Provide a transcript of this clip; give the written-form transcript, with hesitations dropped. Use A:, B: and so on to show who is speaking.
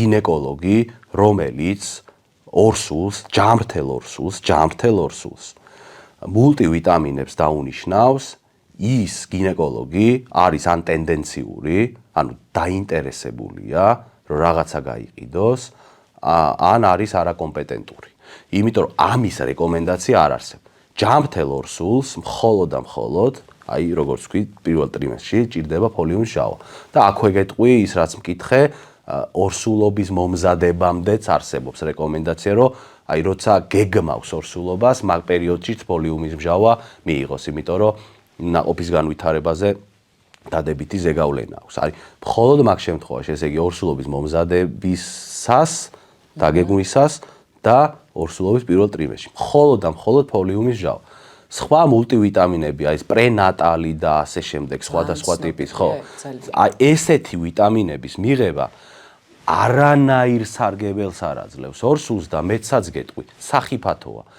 A: გინეკოლოგი, რომელიც ჯამრთელ ორსულს მულტივიტამინებს დაუნიშნავს, ის გინეკოლოგი არის ან ტენდენციური, ანუ დაინტერესებულია, რომ რაღაცა გაიყიდოს, ან არის არაკომპეტენტური. იმიტომ რომ ამის რეკომენდაცია არ არსებობს. ჯამრთელ ორსულს მხოლოდ და მხოლოდ, აი როგორც ვთქვი, პირველ ტრიმესტრში ჭირდება ფოლიუმის ჟავა. და აქვე გეტყვი ის რაც მკითხე, ორსულობის მომზადებამდეც არსებობს რეკომენდაცია, რომ აი როცა გეგმავს ორსულობას, მაგ პერიოდშიც ფოლიუმის ჟავა მიიღოს, იმიტომ რომ ნაყოფის განვითარებაზე დადებითი ზეგავლენა აქვს. არის მხოლოდ მაგ შემთხვევაში, ესე იგი ორსულობის მომზადებისას, დაგეგმვისას და ორსულობის პირველ ტრიმესტრში. მხოლოდ და მხოლოდ ფოლიუმის ჟავა. სხვა მულტივიტამინები, აი ეს პრენატალი და ასე შემდეგ, სხვადასხვა ტიპის, ხო? აი ესეთი ვიტამინების მიღება არანაირ სარგებელს არ აძლევს ორსულს და მეცაც გეტყვით, სახიფათოა.